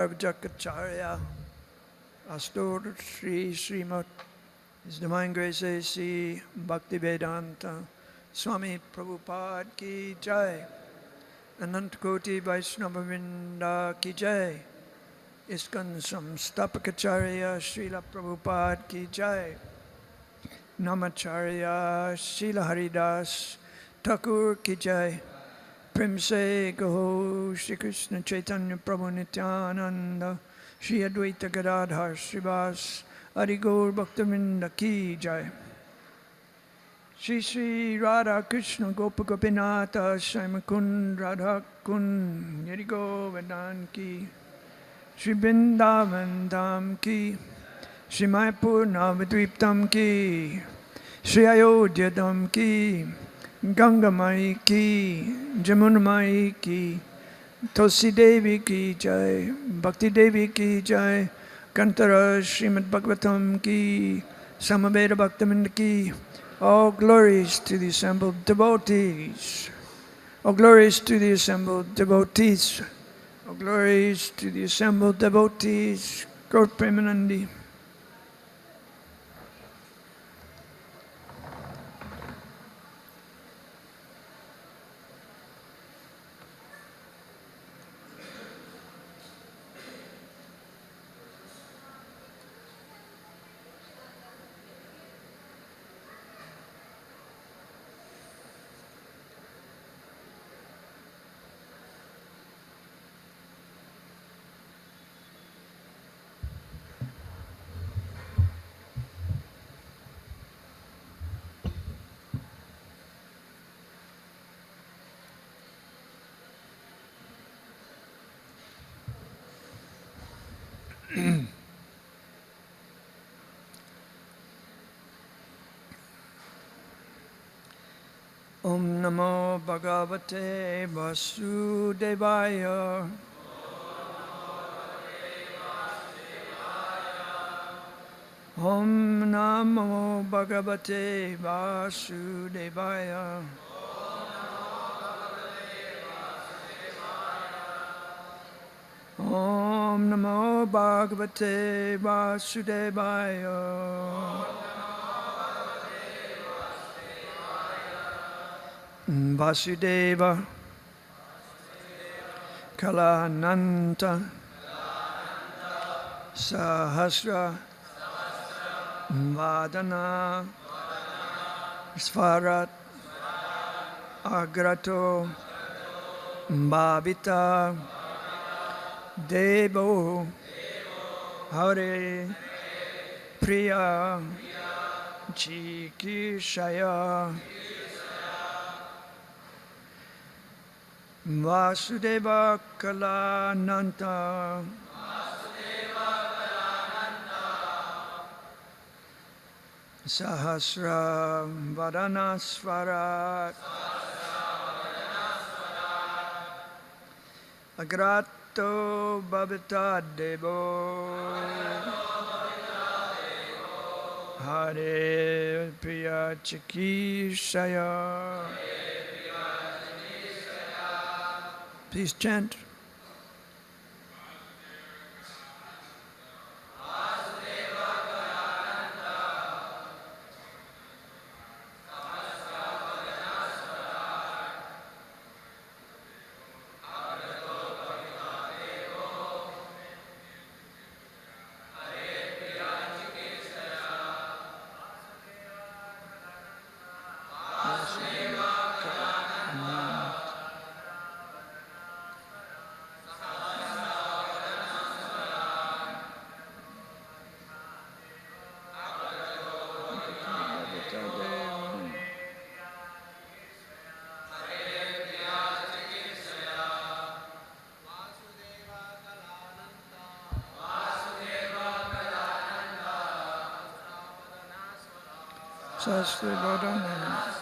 Jakacharya, Astor Sri Srimad, His Divine Grace A.C. Bhaktivedanta, Swami Prabhupada Ki Jai, Anant Koti Vaishnava Vrinda Ki Jai, ISKCON Samstapakacharya Srila Prabhupada Ki Jai, Namacharya Srila Haridas Thakur Ki Jai, Prem Se Gaho Shri Krishna Chaitanya Prabhu Nityananda, Shri Advaita Gadadhar Srivas Adi Gaur Bhaktivinoda Ki Jai, Shri Shri Radha Krishna Gopa Gopinatha Shaimakund Radha Kund Yadi Govardhan Ki, Shri Vrindavan Dham Ki, Shri Mayapur Navadvip Dham Ki, Shri Ayodhya Dham Ki, Ganga Mai Ki, Jamuna Mai Ki, Tulsi Devi Ki Jai, Bhakti Devi Ki Jai, Kantara Srimad Bhagavatam Ki, Samaveda Bhaktivinoda Ki. All glories to the assembled devotees. All glories to the assembled devotees. All glories to the assembled devotees. Gaur Premanandi. Om Namo Bhagavate Vasudevaya. Om Namo Bhagavate Vasudevaya. Om Namo Bhagavate Vasudevaya. Vasudeva Kalananta Sahasra Vadana Svarat Agrato Bhavita Devo Hare Priya Chikishaya Vasudeva Kalananta Sahasra Vadana Svarat Agrato Bhavita Devo Hare Priya Chikishaya. Please chant. Sastri Bodhana.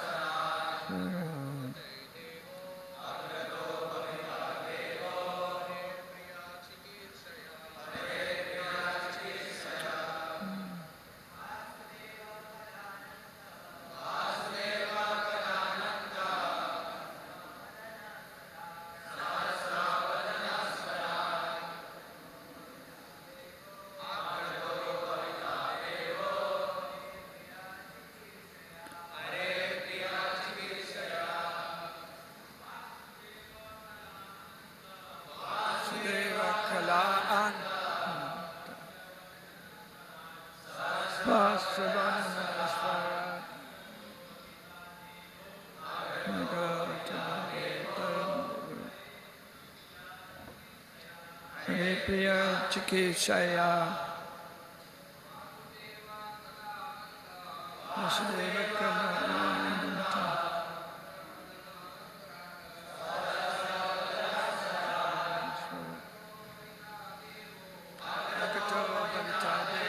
Vasavanamasvarat Haripriya Chikishaya Vasudeva Kalananta Bhagavato Bhavitade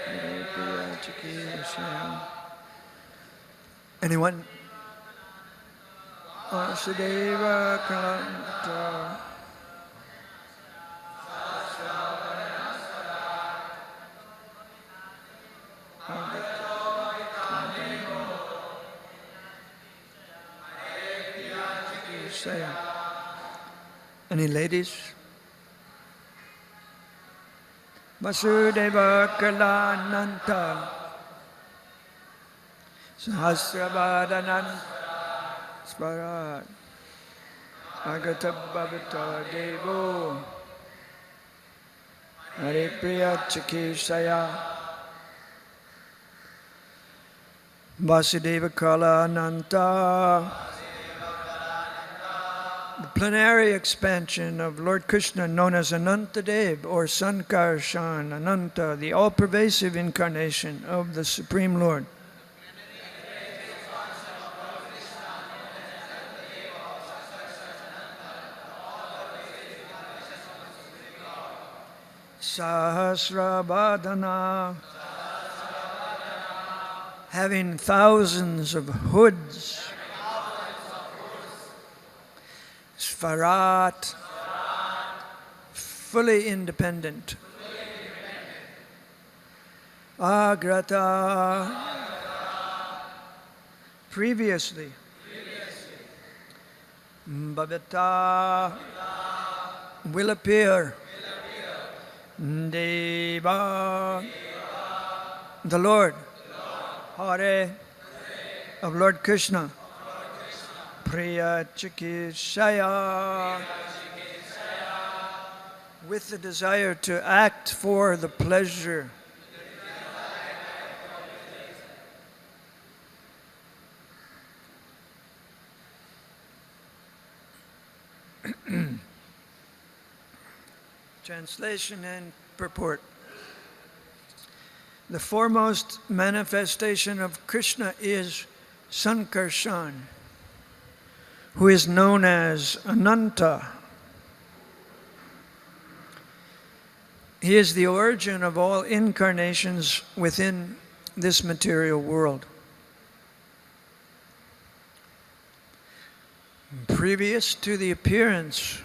Haripriya Chikishaya. Anyone? Vasudeva Kalanta Any ladies? Vasudeva Kalananta Sahasrabhadananta Svarat Agata Bhavata Devo Haripriya Chikishaya Vasudeva Kalananta. The plenary expansion of Lord Krishna, known as Anantadev or Sankarshan, Ananta, the all-pervasive incarnation of the Supreme Lord. Sahasrabhadana, having thousands of hoods. Svarat, fully independent. Agrata, previously. Bhavata, will appear. Deva, the Lord. Hare, of Lord Krishna. Priya Chikishaya, with the desire to act for the pleasure. Translation and purport. The foremost manifestation of Krishna is Sankarshan, who is known as Ananta. He is the origin of all incarnations within this material world. Previous to the appearance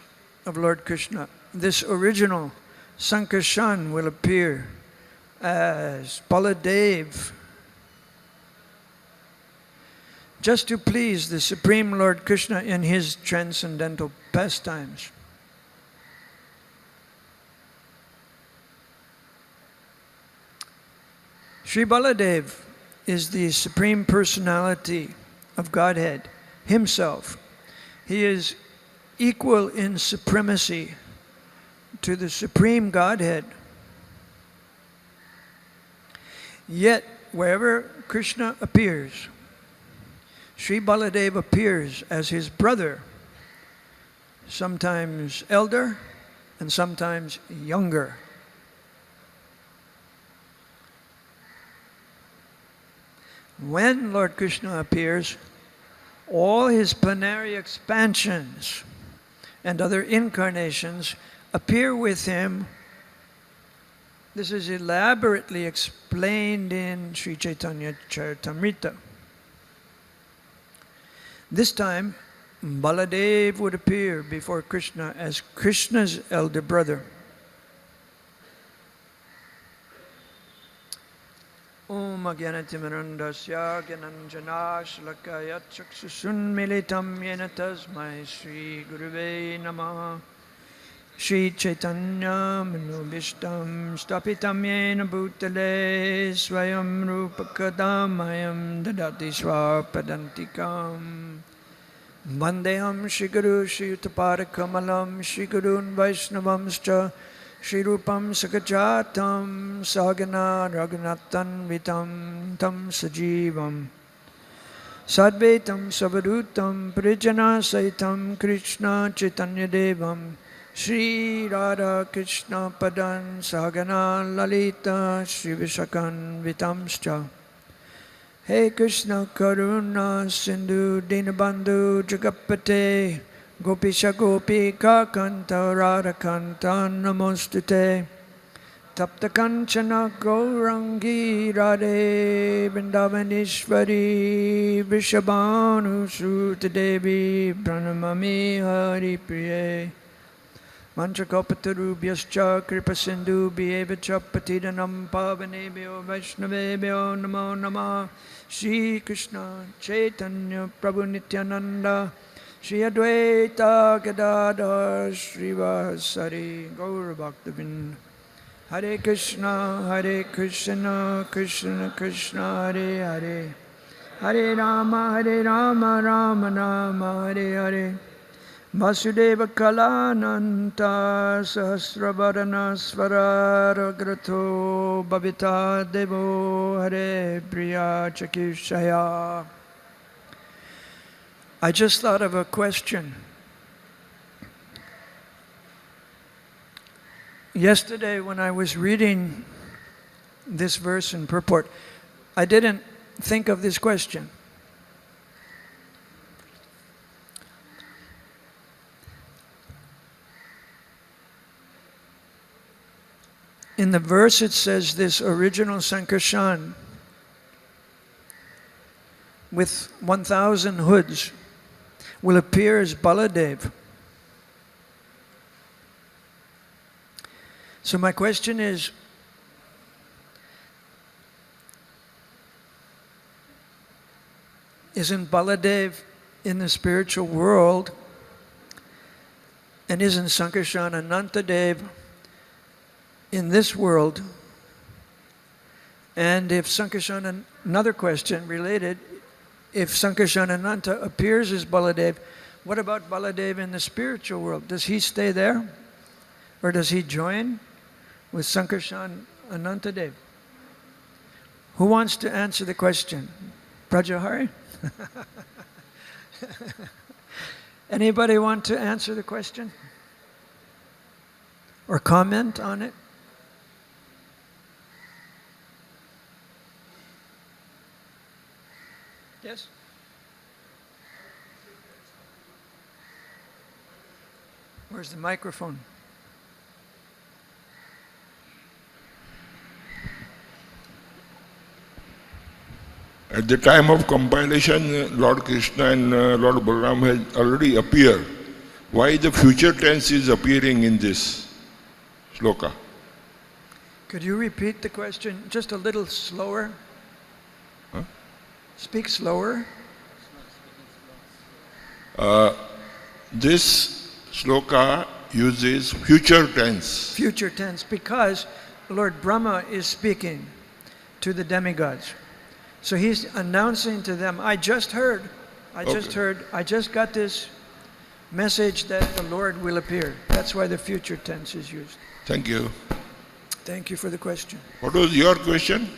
of Lord Krishna, this original Sankarshan will appear as Baladev, just to please the Supreme Lord Krishna in his transcendental pastimes. Sri Baladev is the Supreme Personality of Godhead himself. He is equal in supremacy to the Supreme Godhead. Yet, wherever Krishna appears, Sri Baladev appears as his brother, sometimes elder and sometimes younger. When Lord Krishna appears, all his plenary expansions and other incarnations appear with him. This is elaborately explained in Sri Chaitanya Charitamrita. This time, Baladev would appear before Krishna as Krishna's elder brother. Om Agyanatimirandasya Gyananjana Shlakaya Chaksusunmilitam Yena Tasmai Shri Guruve Namaha Shri Chaitanya Manubhishtam Stapitam Yena Bhutale Swayam Rupakadamayam Dadati Swapadantikam Vandeham Shri Guru Shri Utaparakamalam Shri Gurun Vaishnavamscha Shri Rupam Sakajatam Sagana Raghunathanvitam Tam Sajivam Sadvaitam Savadutam Prijana Saitam Krishna Chaitanya Devam Shri Radha Krishna Padan Sagana Lalita Shri Vishakan Vitamscha Hey Krishna Karuna Sindhu Dinabandhu Jagapate Gopisha Gopika Kanta Radha Kanta Namostute Tapta Kanchana Gaurangi Radhe Vrindavanishwari Vrishabhanu Sruta Devi Pranamami Hari Priye Manchakopatarubhyascha Kripasindhu Bhyevacha Patidanam Pavanebhyo Vaishnavebhyo Namo Namah Shri Krishna Chaitanya Prabhu Nityananda Shri Advaita Gadadhar Srivasari Gaur Bhaktavind Hare Krishna Krishna Krishna Hare Hare Hare Rama Rama Rama Hare Hare Vasudeva Kalananta Sahasravadana Svararagrato Bhavita Devo Hare Priya Chakishaya. I just thought of a question. Yesterday when I was reading this verse in purport, I didn't think of this question. In the verse it says this original Sankarshan with 1,000 hoods will appear as Baladev. So my question is, isn't Baladev in the spiritual world, and isn't Sankarshan Anantadev in this world? And if Sankarshan, another question related, if Sankarshan Ananta appears as Baladev, what about Baladev in the spiritual world? Does he stay there? Or does he join with Sankarshan Anantadev? Who wants to answer the question? Prajahari? Anybody want to answer the question? Or comment on it? Yes? Where's the microphone? At the time of compilation, Lord Krishna and Lord Balaram had already appeared. Why the future tense is appearing in this shloka? Could you repeat the question just a little slower? Huh? Speak slower. This shloka uses future tense. Future tense, because Lord Brahma is speaking to the demigods. So he's announcing to them, I just got this message that the Lord will appear. That's why the future tense is used. Thank you. Thank you for the question. What was your question?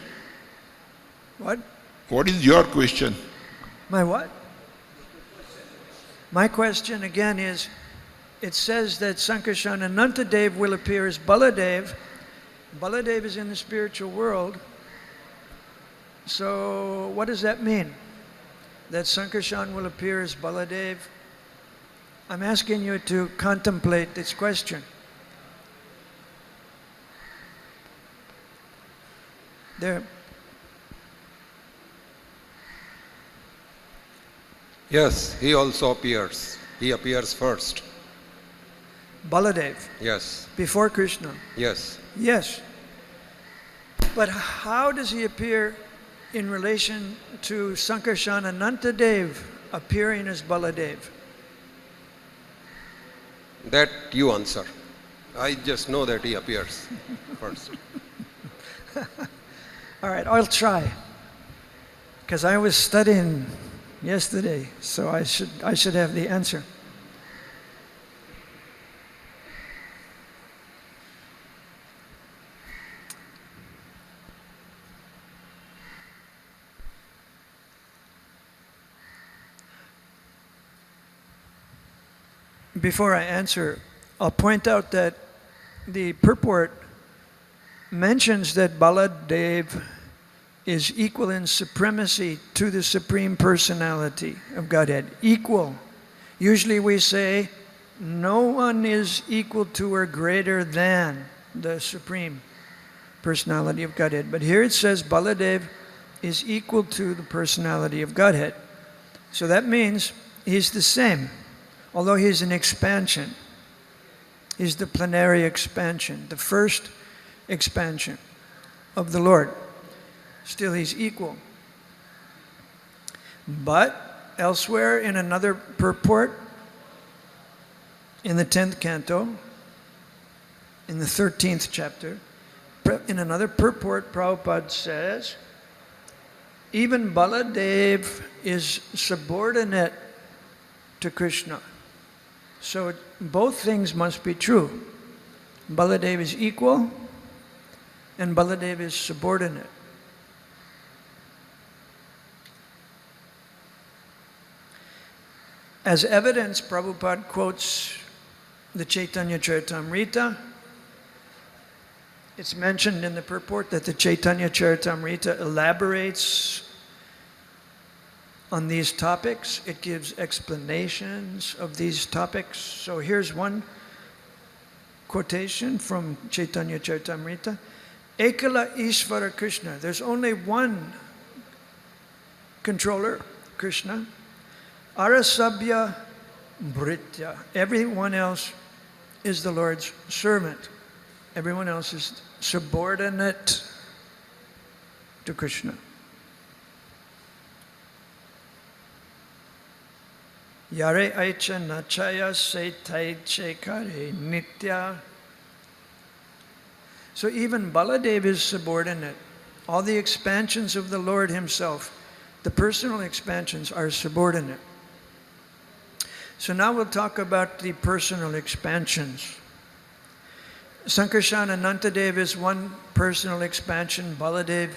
What? What is your question? My what? My question again is, it says that Sankarshan Anantadev will appear as Baladev. Baladev is in the spiritual world. So what does that mean? That Sankarshan will appear as Baladev? I'm asking you to contemplate this question. There. Yes, he also appears. He appears first. Baladev. Yes. Before Krishna. Yes. Yes. But how does he appear in relation to Sankarshan Anantadev appearing as Baladev? That you answer. I just know that he appears first. All right, I'll try. Because I was studying yesterday, so I should have the answer. before I answer, I'll point out that the purport mentions that Baladev is equal in supremacy to the Supreme Personality of Godhead. Equal. Usually we say, no one is equal to or greater than the Supreme Personality of Godhead. But here it says Baladev is equal to the Personality of Godhead. So that means he's the same, although he's an expansion. He's the plenary expansion, the first expansion of the Lord. Still he's equal. But elsewhere in another purport, in the 10th canto, in the 13th chapter, in another purport, Prabhupada says, even Baladev is subordinate to Krishna. So both things must be true. Baladev is equal and Baladev is subordinate. As evidence, Prabhupada quotes the Chaitanya Charitamrita. It's mentioned in the purport that the Chaitanya Charitamrita elaborates on these topics. It gives explanations of these topics. So here's one quotation from Chaitanya Charitamrita. Ekala Ishvara Krishna. There's only one controller, Krishna. Arasabhya Bhritya. Everyone else is the Lord's servant. Everyone else is subordinate to Krishna. Yare aicha nachaya setai chekare nitya. So even Baladev is subordinate. All the expansions of the Lord himself, the personal expansions, are subordinate. So now we'll talk about the personal expansions. Sankarshan Anantadev is one personal expansion, Baladev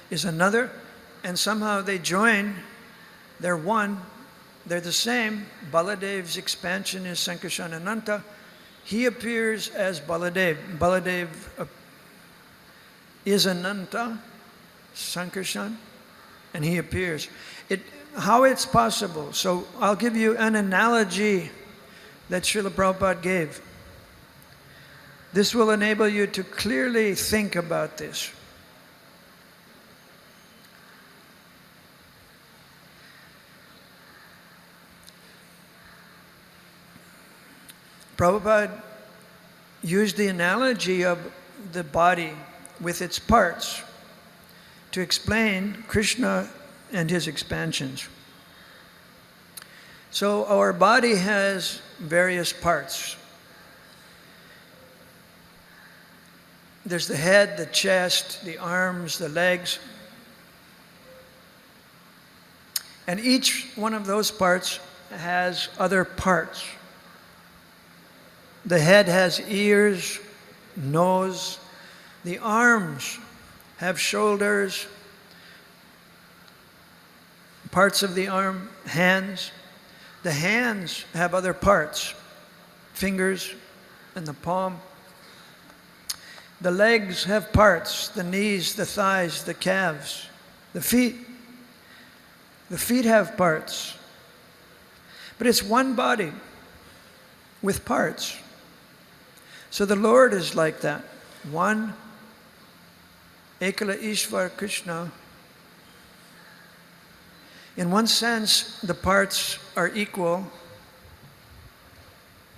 is another, and somehow they join, they're one, they're the same. Baladev's expansion is Sankarshan Ananta. He appears as Baladev. Baladev is Ananta, Sankarshan, and he appears. How it's possible. So I'll give you an analogy that Srila Prabhupada gave. This will enable you to clearly think about this. Prabhupada used the analogy of the body with its parts to explain Krishna and his expansions. So our body has various parts. There's the head, the chest, the arms, the legs. And each one of those parts has other parts. The head has ears, nose. The arms have shoulders, parts of the arm, hands. The hands have other parts, fingers and the palm. The legs have parts, the knees, the thighs, the calves, the feet. The feet have parts. But it's one body with parts. So the Lord is like that. One, Ekala Ishvara Krishna. In one sense, the parts are equal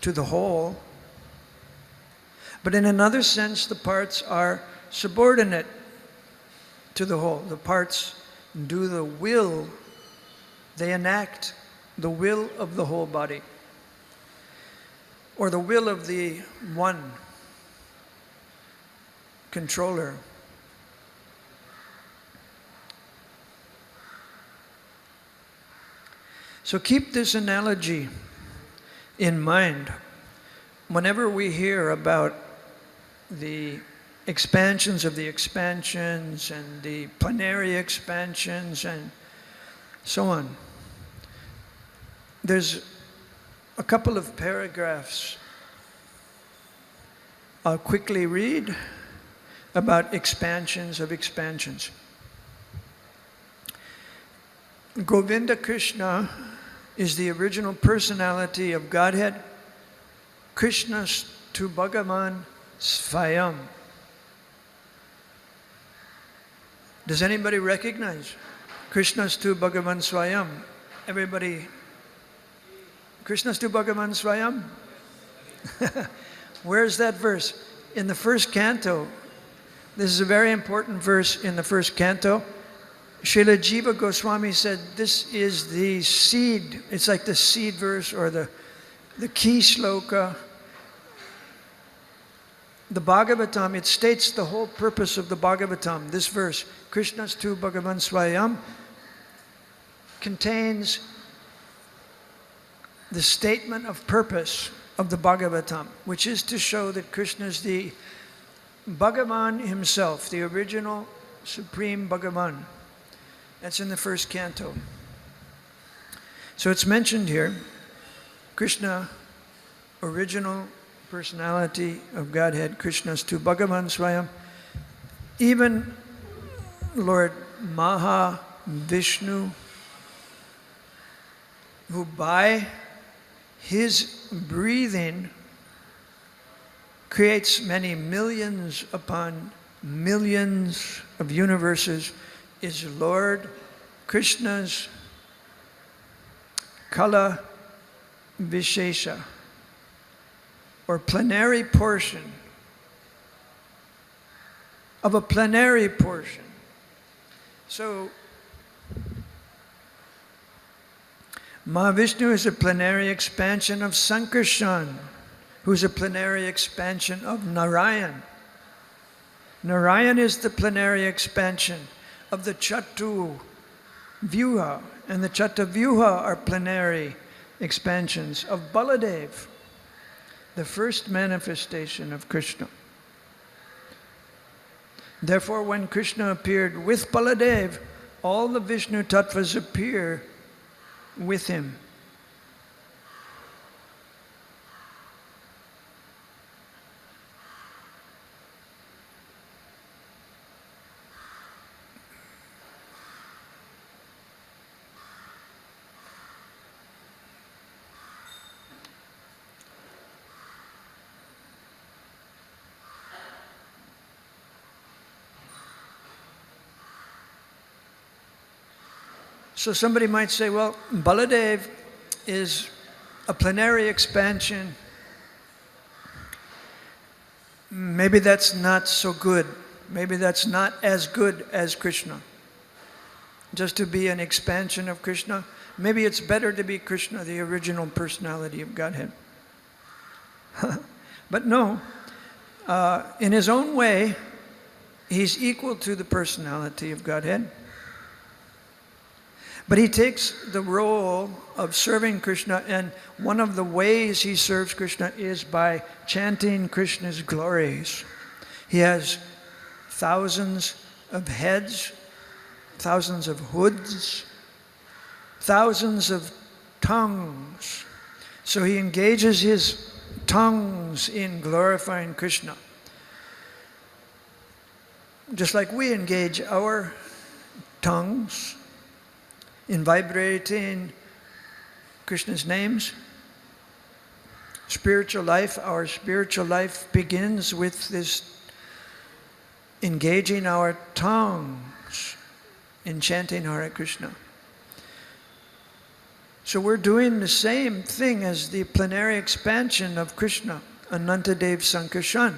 to the whole. But in another sense, the parts are subordinate to the whole. The parts do the will, they enact the will of the whole body, or the will of the one controller. So keep this analogy in mind whenever we hear about the expansions of the expansions and the plenary expansions and so on. There's a couple of paragraphs I'll quickly read about expansions of expansions. Govinda Krishna is the original personality of Godhead. Krishna tu Bhagavan Svayam. Does anybody recognize Krishna tu Bhagavan Swayam? Everybody, Krishna tu Bhagavan Swayam? Where's that verse? In the first canto. This is a very important verse in the first canto. Srila Jiva Goswami said this is the seed. It's like the seed verse or the key shloka. The Bhagavatam, it states the whole purpose of the Bhagavatam. This verse, Krishna tu Bhagavan Swayam, contains the statement of purpose of the Bhagavatam, which is to show that Krishna is the Bhagavan himself, the original Supreme Bhagavan. That's in the first canto. So it's mentioned here, Krishna, original personality of Godhead, Krishna tu Bhagavan Swayam. Even Lord Mahavishnu, who by his breathing creates many millions upon millions of universes, is Lord Krishna's Kala Vishesha, or plenary portion of a plenary portion. So Mahavishnu is a plenary expansion of Sankarshan, who's a plenary expansion of Narayan. Narayan is the plenary expansion of the Chatu Vyuha, and the Chatu Vyuha are plenary expansions of Baladev, the first manifestation of Krishna. Therefore, when Krishna appeared with Baladev, all the Vishnu Tattvas appear with him. So somebody might say, well, Baladev is a plenary expansion. Maybe that's not so good. Maybe that's not as good as Krishna. Just to be an expansion of Krishna. Maybe it's better to be Krishna, the original personality of Godhead. But no, in his own way, he's equal to the personality of Godhead. But he takes the role of serving Krishna, and one of the ways he serves Krishna is by chanting Krishna's glories. He has thousands of heads, thousands of hoods, thousands of tongues. So he engages his tongues in glorifying Krishna. Just like we engage our tongues in vibrating Krishna's names. Spiritual life, our spiritual life begins with this engaging our tongues in chanting Hare Krishna. So we're doing the same thing as the plenary expansion of Krishna, Anantadev Sankarshan.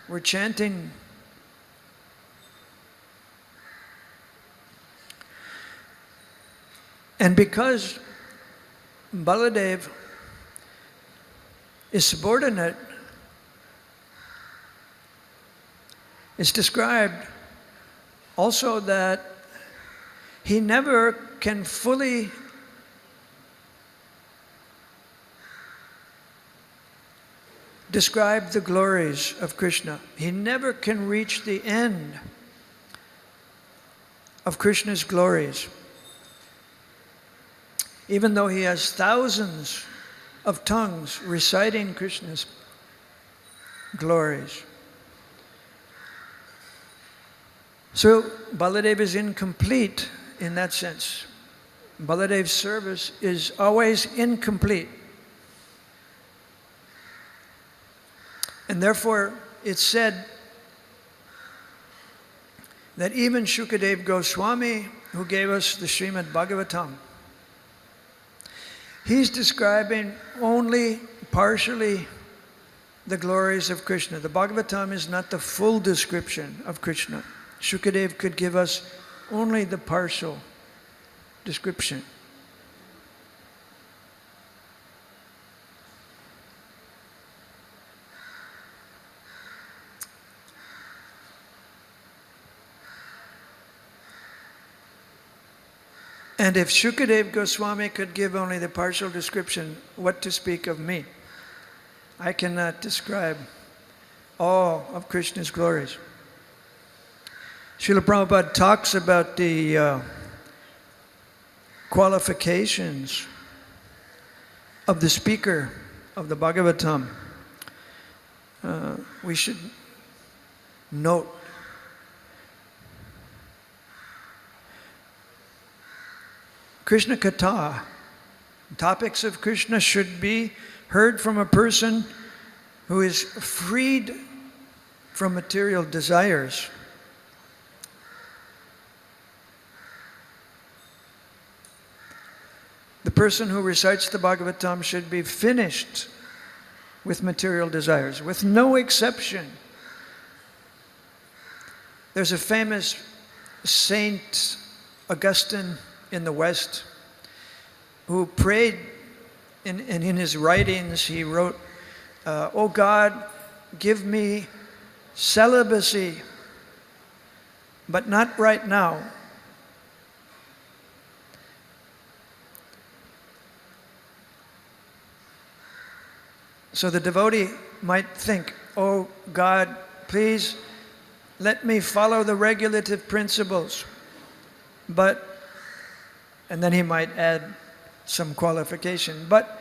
We're chanting. And because Baladev is subordinate, it's described also that he never can fully describe the glories of Krishna. He never can reach the end of Krishna's glories. Even though he has thousands of tongues reciting Krishna's glories. So Baladev is incomplete in that sense. Baladev's service is always incomplete. And therefore, it's said that even Shukadev Goswami, who gave us the Srimad Bhagavatam, he's describing only partially the glories of Krishna. The Bhagavatam is not the full description of Krishna. Shukadev could give us only the partial description. And if Shukadev Goswami could give only the partial description, what to speak of me? I cannot describe all of Krishna's glories. Srila Prabhupada talks about the qualifications of the speaker of the Bhagavatam. We should note Krishna Katha, topics of Krishna, should be heard from a person who is freed from material desires. The person who recites the Bhagavatam should be finished with material desires, with no exception. There's a famous Saint Augustine in the West who prayed, in his writings he wrote, "O God, give me celibacy, but not right now. So the devotee might think, "Oh God, please let me follow the regulative principles." But, and then he might add some qualification. But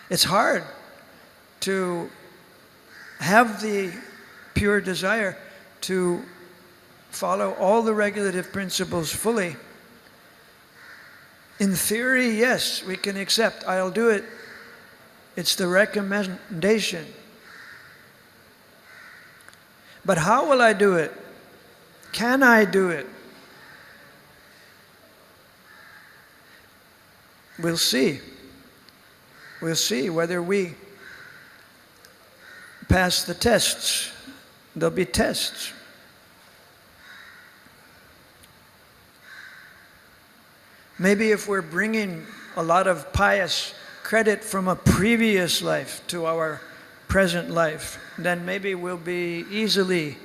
it's hard to have the pure desire to follow all the regulative principles fully. In theory, yes, we can accept, I'll do it. It's the recommendation. But how will I do it? Can I do it? We'll see. We'll see whether we pass the tests. There'll be tests. Maybe if we're bringing a lot of pious credit from a previous life to our present life, then maybe we'll be easily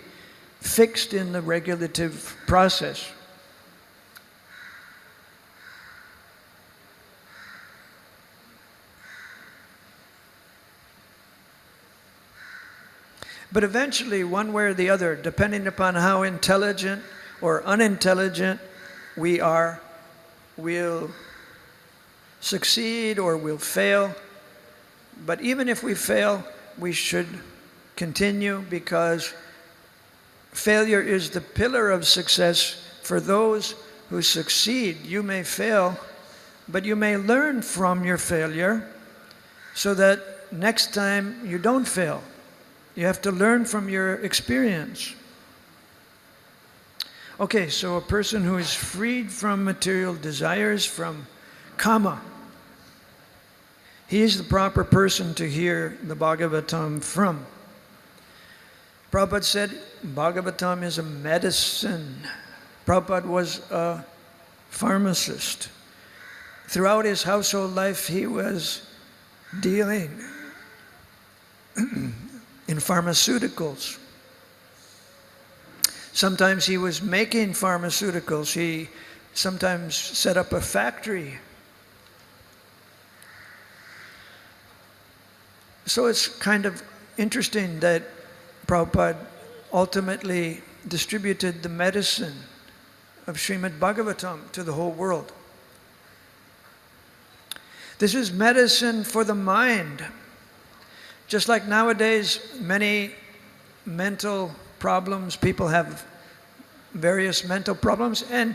fixed in the regulative process. But eventually, one way or the other, depending upon how intelligent or unintelligent we are, we'll succeed or we'll fail. But even if we fail, we should continue, because failure is the pillar of success for those who succeed. You may fail, but you may learn from your failure so that next time you don't fail. You have to learn from your experience. Okay, so a person who is freed from material desires, from kama, he is the proper person to hear the Bhagavatam from. Prabhupada said Bhagavatam is a medicine. Prabhupada was a pharmacist. Throughout his household life, he was dealing in pharmaceuticals. Sometimes he was making pharmaceuticals. He sometimes set up a factory. So it's kind of interesting that Prabhupada ultimately distributed the medicine of Srimad Bhagavatam to the whole world. This is medicine for the mind. Just like nowadays, many mental problems, people have various mental problems, and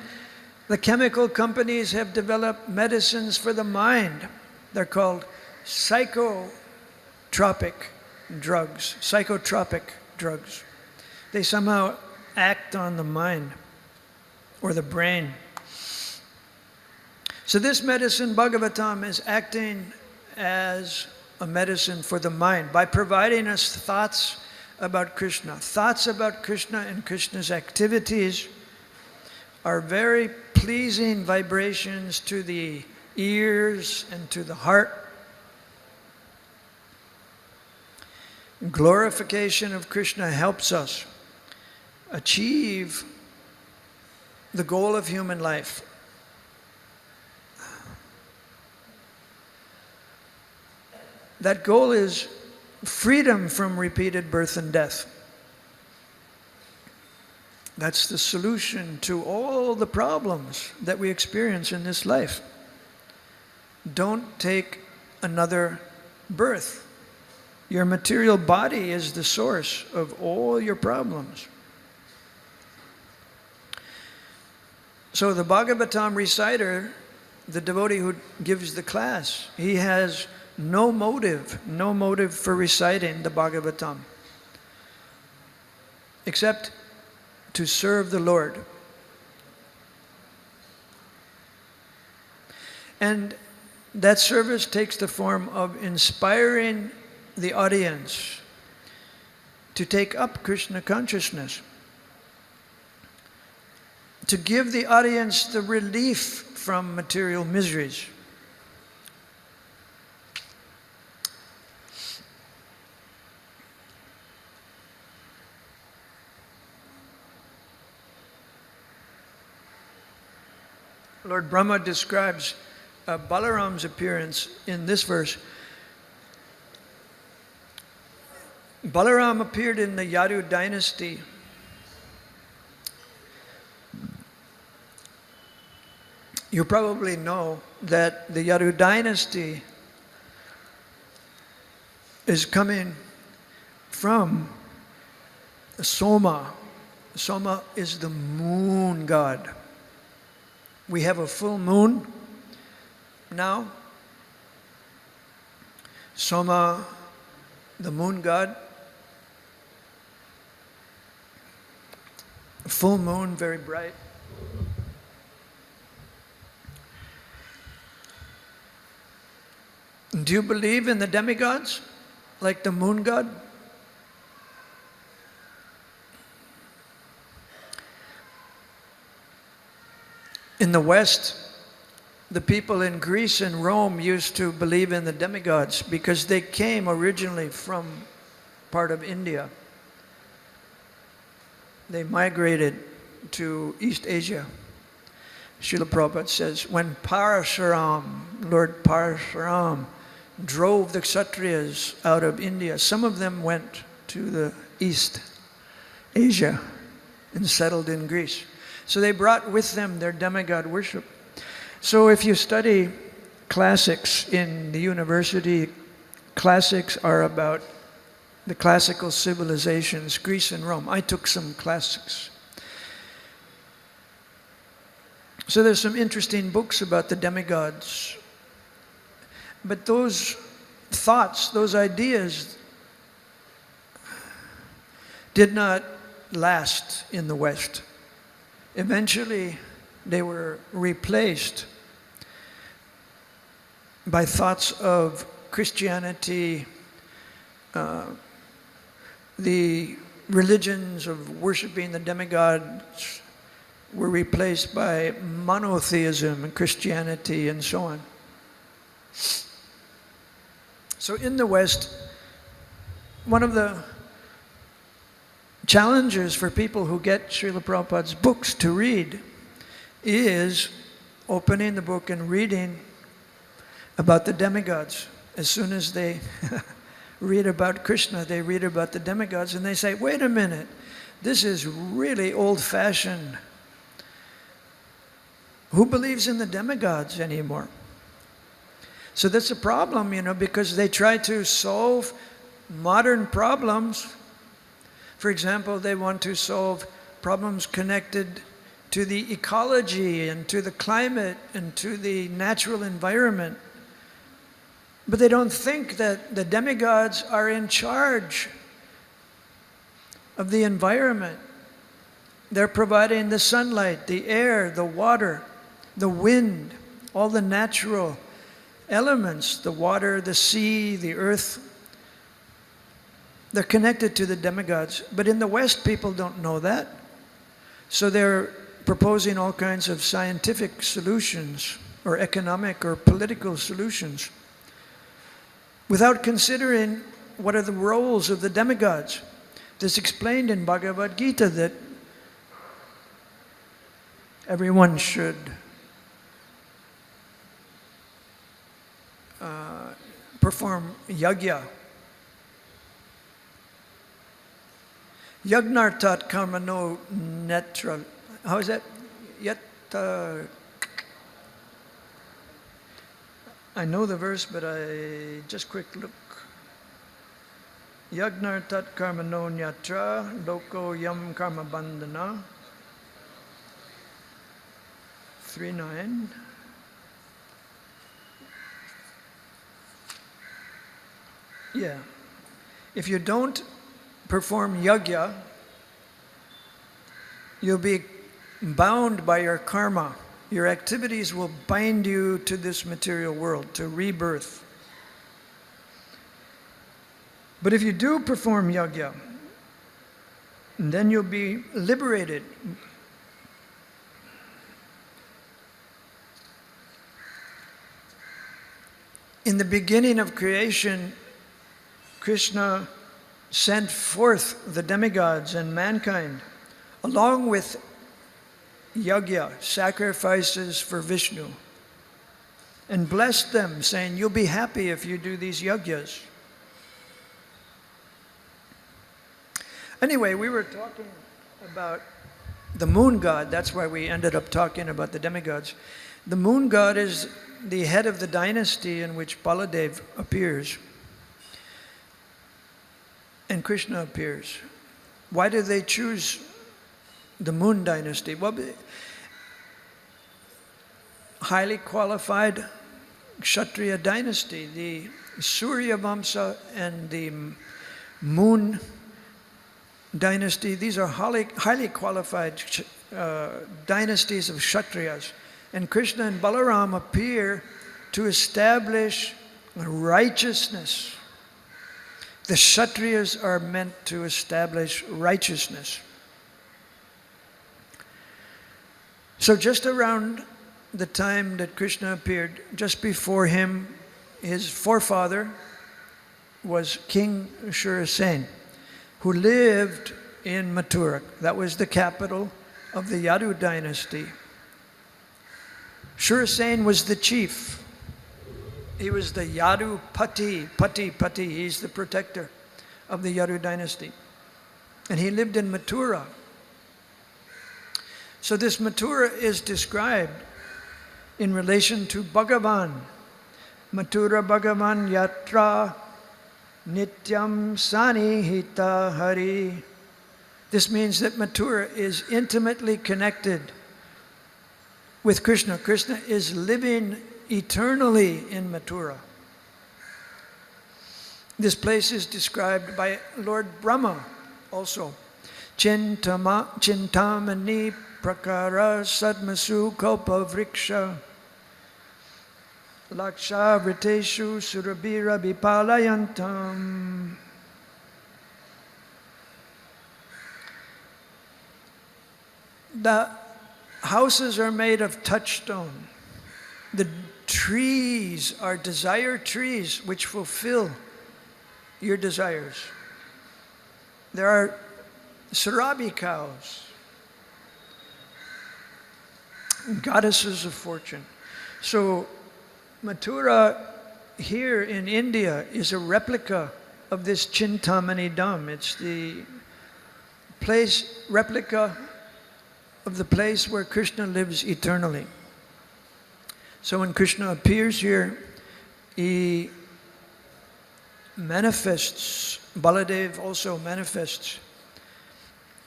the chemical companies have developed medicines for the mind. They're called psychotropic drugs. They somehow act on the mind or the brain. So this medicine, Bhagavatam, is acting as a medicine for the mind by providing us thoughts about Krishna. Thoughts about Krishna and Krishna's activities are very pleasing vibrations to the ears and to the heart. Glorification of Krishna helps us achieve the goal of human life. That goal is freedom from repeated birth and death. That's the solution to all the problems that we experience in this life. Don't take another birth. Your material body is the source of all your problems. So the Bhagavatam reciter, the devotee who gives the class, he has no motive for reciting the Bhagavatam, except to serve the Lord. And that service takes the form of inspiring the audience to take up Krishna consciousness, to give the audience the relief from material miseries. Lord Brahma describes Balaram's appearance in this verse. Balaram appeared in the Yadu Dynasty. You probably know that the Yadu Dynasty is coming from Soma. Soma is the moon god. We have a full moon now. Soma, the moon god. Full moon, very bright. Do you believe in the demigods, like the moon god? In the West, the people in Greece and Rome used to believe in the demigods because they came originally from part of India. They migrated to East Asia. Srila Prabhupada says, when Parashuram, Lord Parashuram, drove the Kshatriyas out of India, some of them went to the East Asia and settled in Greece. So they brought with them their demigod worship. So if you study classics in the university, classics are about the classical civilizations, Greece and Rome. I took some classics. So there's some interesting books about the demigods. But those thoughts, those ideas, did not last in the West. Eventually, they were replaced by thoughts of Christianity, the religions of worshiping the demigods were replaced by monotheism and Christianity and so on. So in the West, one of the challenges for people who get Srila Prabhupada's books to read is opening the book and reading about the demigods. As soon as they read about Krishna, they read about the demigods, and they say, wait a minute, this is really old-fashioned. Who believes in the demigods anymore? So that's a problem, because they try to solve modern problems. For example, they want to solve problems connected to the ecology and to the climate and to the natural environment. But they don't think that the demigods are in charge of the environment. They're providing the sunlight, the air, the water, the wind, all the natural elements, the water, the sea, the earth. They're connected to the demigods. But in the West, people don't know that. So they're proposing all kinds of scientific solutions or economic or political solutions without considering what are the roles of the demigods. This is explained in Bhagavad Gita that everyone should perform yajna. Yagnartat karmano netra. How is that? I know the verse, but I just quick look. Yagnartat karmano nyatra loko yam karma bandhana. 3:9. Yeah. If you don't perform yajna, you'll be bound by your karma. Your activities will bind you to this material world, to rebirth. But if you do perform yajna, then you'll be liberated. In the beginning of creation, Krishna sent forth the demigods and mankind, along with yajna, sacrifices for Vishnu, and blessed them, saying, you'll be happy if you do these yajnas. Anyway, we were talking about the moon god. That's why we ended up talking about the demigods. The moon god is the head of the dynasty in which Baladev appears and Krishna appears. Why did they choose the moon dynasty? Well, highly qualified Kshatriya dynasty, the Surya Vamsa and the moon dynasty, these are highly qualified dynasties of Kshatriyas. And Krishna and Balaram appear to establish righteousness. The Kshatriyas are meant to establish righteousness. So just around the time that Krishna appeared, just before him, his forefather was King Shurasen, who lived in Mathura. That was the capital of the Yadu dynasty. Shurasen was the chief. He was the Yadu Pati. He's the protector of the Yadu dynasty. And he lived in Mathura. So this Mathura is described in relation to Bhagavan. Mathura Bhagavan Yatra Nityam Sanihita Hari. This means that Mathura is intimately connected with Krishna. Krishna is living eternally in Mathura. This place is described by Lord Brahma also. Chintamani prakara sadmasu kopa vriksha laksha vriteshu surabhira vipalayantam. The houses are made of touchstone. The trees are desire trees which fulfill your desires. There are Sarabi cows, goddesses of fortune. So Mathura here in India is a replica of this Chintamani Dham. It's the replica of the place where Krishna lives eternally. So when Krishna appears here, he manifests, Baladev also manifests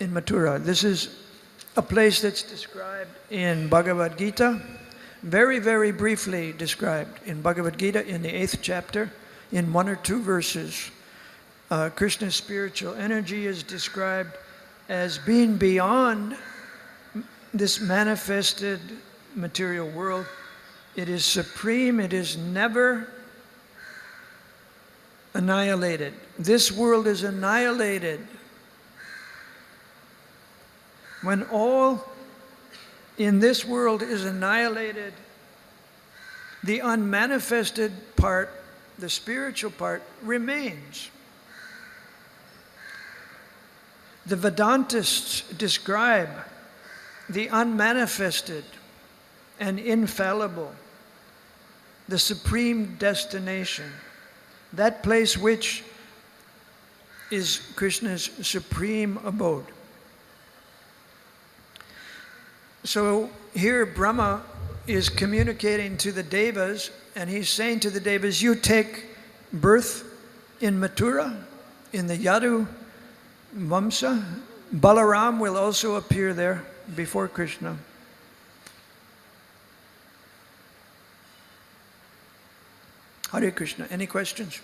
in Mathura. This is a place that's described in Bhagavad Gita, very, very briefly described in Bhagavad Gita in the 8th chapter, in 1 or 2 verses. Krishna's spiritual energy is described as being beyond this manifested material world. It is supreme, it is never annihilated. This world is annihilated when all in this world is annihilated. The unmanifested part, the spiritual part, remains. The Vedantists describe the unmanifested and infallible, the supreme destination, that place which is Krishna's supreme abode. So here Brahma is communicating to the Devas, and he's saying to the Devas, you take birth in Mathura, in the Yadu Vamsa. Balaram will also appear there before Krishna. Hare Krishna. Any questions?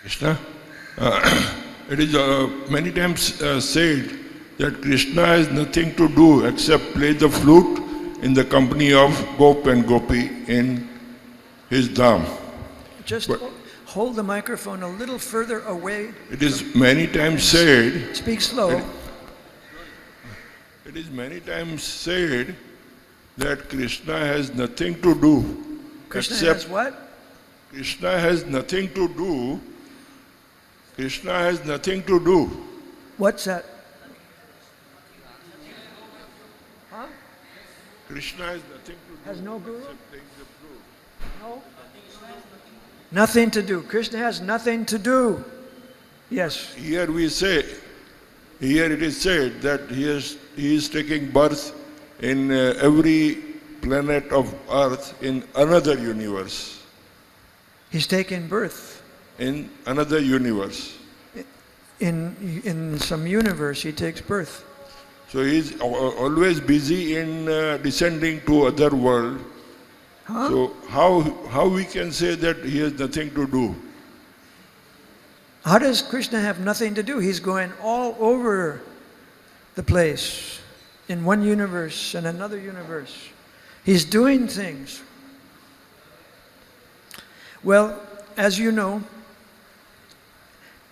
Krishna, it is many times said that Krishna has nothing to do except play the flute in the company of Gop and Gopi in his dham. Just hold the microphone a little further away. It is many times said. Speak slow. It is many times said that Krishna has nothing to do. Krishna except has what? Krishna has nothing to do. Krishna has nothing to do. What's that? Huh? Krishna has nothing to do. Has no guru? Except take the flute. No. Nothing to do. Krishna has nothing to do. Yes. Here we say, here it is said that he is taking birth in every planet of earth in another universe. He's taking birth. In another universe. In some universe, he takes birth. So he is always busy in descending to other world. Huh? So how we can say that he has nothing to do? How does Krishna have nothing to do? He's going all over the place, in one universe and another universe. He's doing things. Well, as you know,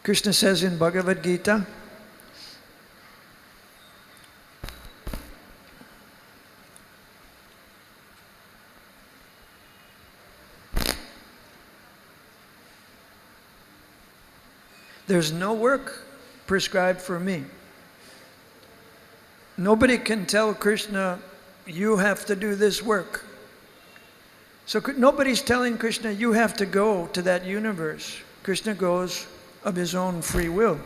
Krishna says in Bhagavad Gita, there's no work prescribed for me. Nobody can tell Krishna, you have to do this work. So nobody's telling Krishna, you have to go to that universe. Krishna goes of his own free will.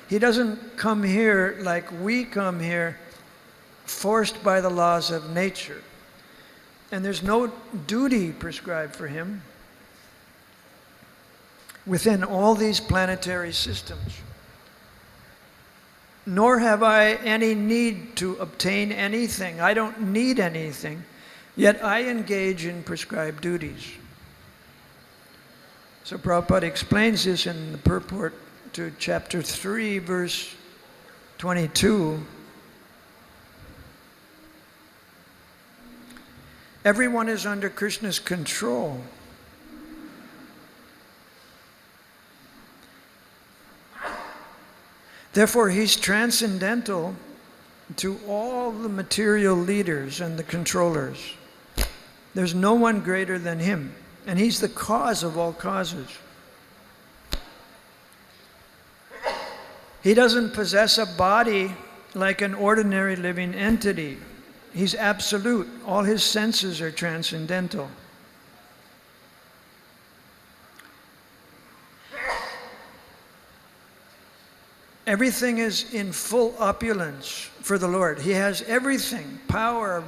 He doesn't come here like we come here, forced by the laws of nature. And there's no duty prescribed for him within all these planetary systems. Nor have I any need to obtain anything. I don't need anything, yet I engage in prescribed duties. So Prabhupada explains this in the purport to chapter 3, verse 22. Everyone is under Krishna's control. Therefore, he's transcendental to all the material leaders and the controllers. There's no one greater than him, and he's the cause of all causes. He doesn't possess a body like an ordinary living entity. He's absolute. All his senses are transcendental. Everything is in full opulence for the Lord. He has everything: power,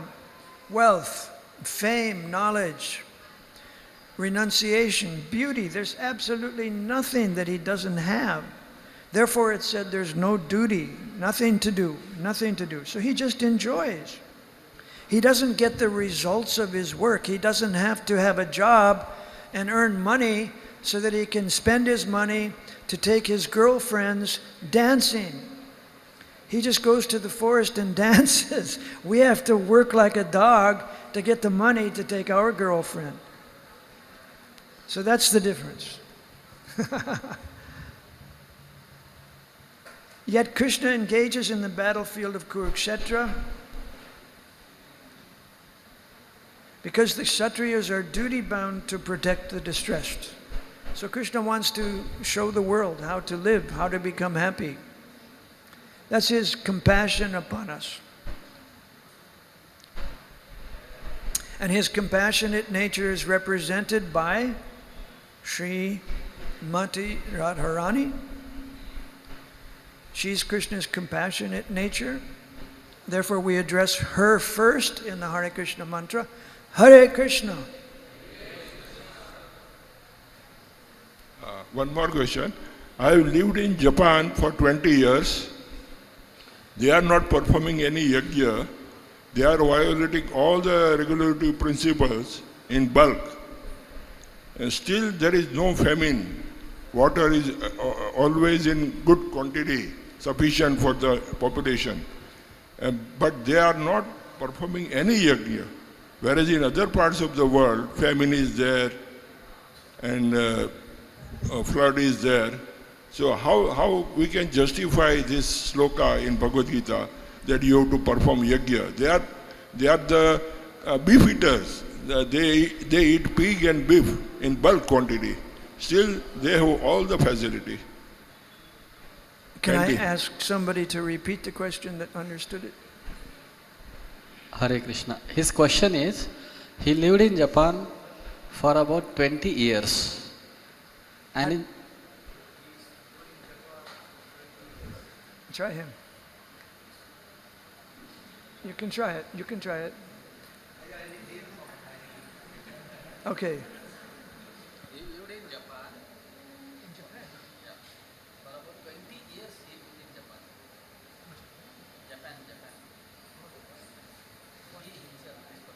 wealth, fame, knowledge, renunciation, beauty. There's absolutely nothing that he doesn't have. Therefore it said there's no duty, nothing to do, nothing to do. So he just enjoys. He doesn't get the results of his work. He doesn't have to have a job and earn money so that he can spend his money to take his girlfriends dancing. He just goes to the forest and dances. We have to work like a dog to get the money to take our girlfriend. So that's the difference. Yet Krishna engages in the battlefield of Kurukshetra because the Kshatriyas are duty-bound to protect the distressed. So Krishna wants to show the world how to live, how to become happy. That's his compassion upon us. And his compassionate nature is represented by Srimati Radharani. She's Krishna's compassionate nature. Therefore we address her first in the Hare Krishna mantra. Hare Krishna. One more question. I have lived in Japan for 20 years. They are not performing any yajna. They are violating all the regulatory principles in bulk. And still there is no famine. Water is always in good quantity, sufficient for the population. But they are not performing any yajna. Whereas in other parts of the world, famine is there and flood is there. So how we can justify this sloka in Bhagavad Gita that you have to perform yajna? They are the beef eaters. They eat pig and beef in bulk quantity. Still, they have all the facility. Can I ask somebody to repeat the question that understood it? Hare Krishna. His question is, he lived in Japan for about 20 years. And try him. You can try it. You can try it. Okay. he lived in Japan. In Japan? Yeah. For about 20 years he lived in Japan. Japan.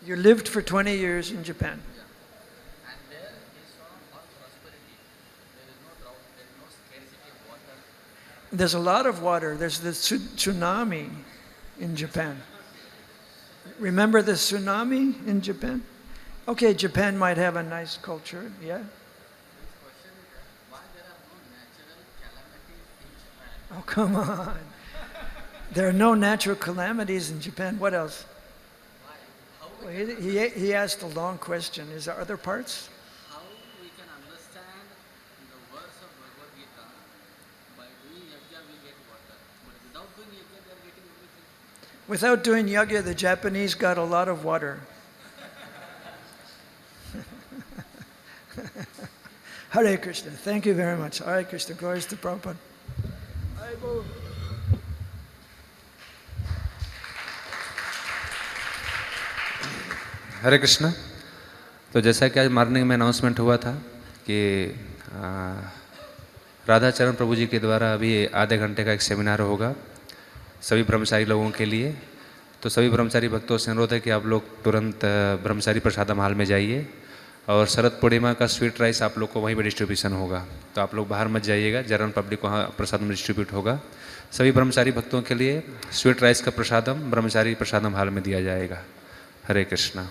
You lived for 20 years in Japan. Yeah. And there he saw all prosperity. There is no drought, there is no scarcity of water. There's a lot of water. There's the tsunami in Japan. Remember the tsunami in Japan? Okay, Japan might have a nice culture, yeah? His question is why there are no natural calamities in Japan? Oh, come on. There are no natural calamities in Japan. What else? Why? Well, he asked a long question. Is there other parts? How we can understand the verse of Bhagavad Gita, by doing yajna we get water, but without doing yajna they are getting everything. Without doing yajna, the Japanese got a lot of water. Hare Krishna. Thank you very much. Hare Krishna. Glories to Prabhupada. हरे कृष्णा। तो जैसा कि आज morning में announcement हुआ था कि राधा चरण प्रभु जी के द्वारा अभी आधे घंटे का एक सेमिनार होगा सभी ब्रह्मचारी लोगों के लिए। तो सभी ब्रह्मचारी भक्तों से अनुरोध है कि आप लोग तुरंत ब्रह्मचारी प्रसादम हाल में जाइए और शरद पूर्णिमा का स्वीट राइस आप लोग को वहीं पर डिस्ट्रीब्यूशन होगा। तो आप लोग बाहर मत जाइएगा, जनरल पब्लिक को वहाँ प्रसादम डिस्ट्रीब्यूट होगा। सभी ब्रह्मचारी भक्तों के लिए स्वीट राइस का प्रसादम ब्रह्मचारी प्रसादम हाल में दिया जाएगा। हरे कृष्णा।